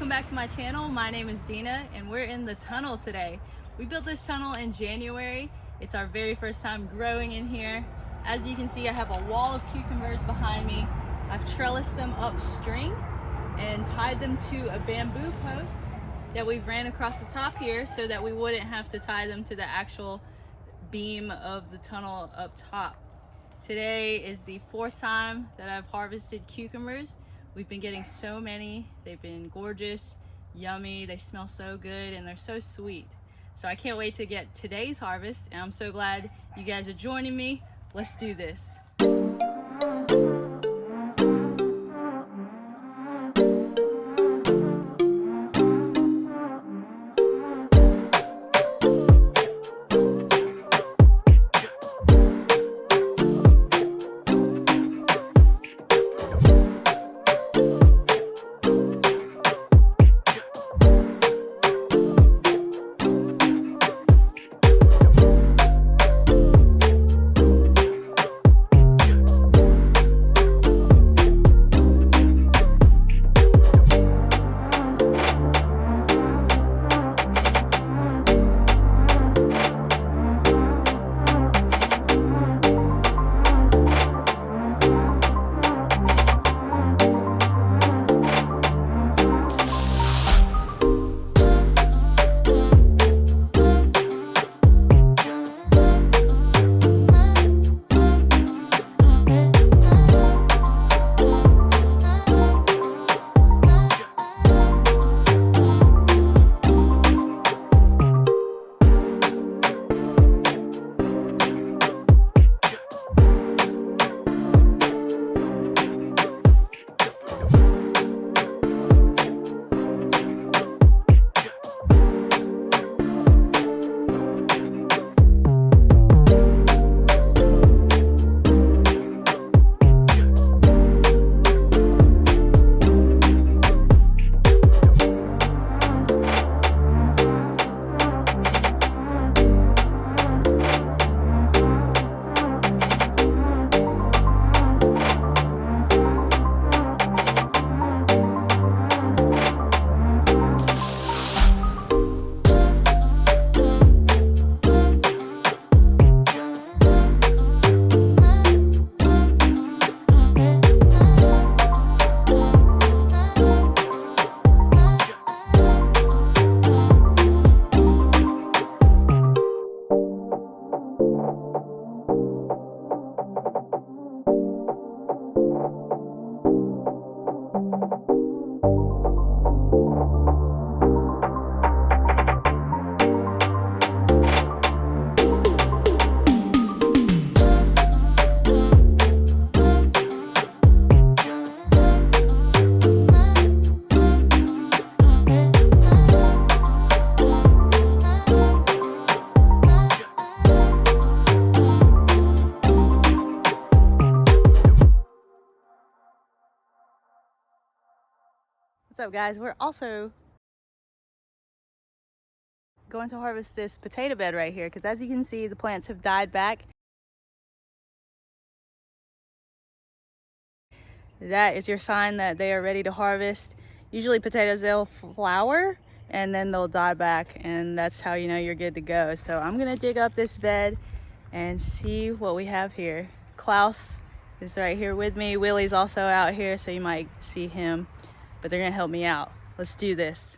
welcome back to my channel. My name is Dina and we're in the tunnel today. We built this tunnel in January. It's our very first time growing in here. As you can see, I have a wall of cucumbers behind me. I've trellised them up string and tied them to a bamboo post that we've ran across the top here so that we wouldn't have to tie them to the actual beam of the tunnel up top. Today is the fourth time that I've harvested cucumbers. We've been getting so many. They've been gorgeous, yummy, they smell so good, and they're so sweet. So I can't wait to get today's harvest, and I'm so glad you guys are joining me. Let's do this. What's up, guys? We're also going to harvest this potato bed right here because as you can see, the plants have died back. That is your sign that they are ready to harvest. Usually potatoes, they'll flower and then they'll die back, and that's how you know you're good to go. So I'm gonna dig up this bed and see what we have here. Klaus is right here with me. Willie's also out here, so you might see him, but they're gonna help me out. Let's do this.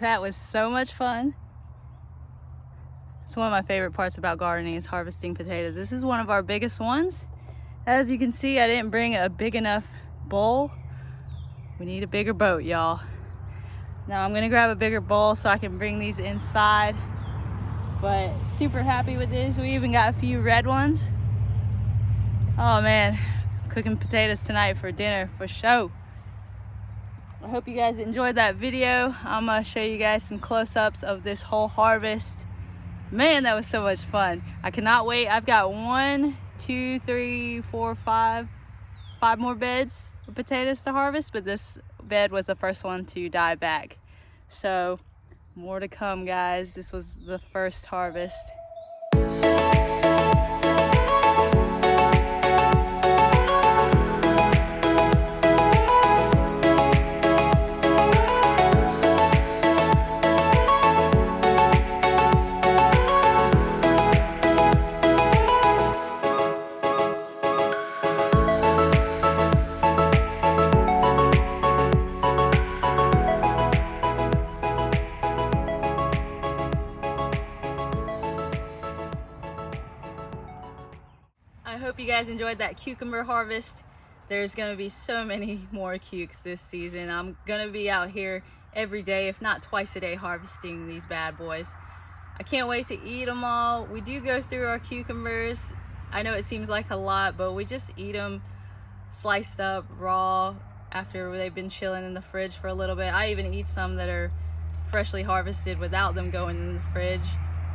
that was so much fun. It's one of my favorite parts about gardening is harvesting potatoes. This is one of our biggest ones. As you can see, I didn't bring a big enough bowl. We need a bigger boat, y'all. Now I'm gonna grab a bigger bowl so I can bring these inside. But super happy with this. We even got a few red ones. Oh man, cooking potatoes tonight for dinner for sure. I hope you guys enjoyed that video. I'm gonna show you guys some close-ups of this whole harvest. Man, that was so much fun. I cannot wait. I've got 1, 2, 3, 4, 5 more beds of potatoes to harvest, but this bed was the first one to die back. So more to come, guys. This was the first harvest. I hope you guys enjoyed that cucumber harvest. There's gonna be so many more cukes this season. I'm gonna be out here every day, if not twice a day, harvesting these bad boys. I can't wait to eat them all. We do go through our cucumbers. I know it seems like a lot, but we just eat them sliced up raw after they've been chilling in the fridge for a little bit. I even eat some that are freshly harvested without them going in the fridge.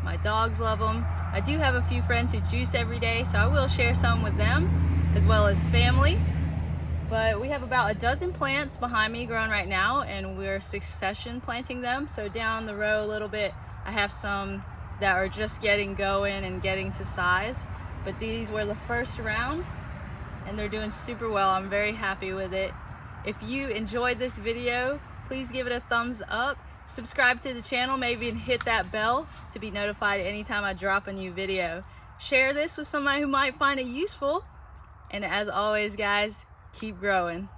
My dogs love them. I do have a few friends who juice every day, so I will share some with them, as well as family. But we have about a dozen plants behind me growing right now, and we're succession planting them. So down the row a little bit, I have some that are just getting going and getting to size. But these were the first round, and they're doing super well. I'm very happy with it. If you enjoyed this video, please give it a thumbs up. Subscribe to the channel, maybe, and hit that bell to be notified anytime I drop a new video. Share this with somebody who might find it useful. And as always, guys, keep growing.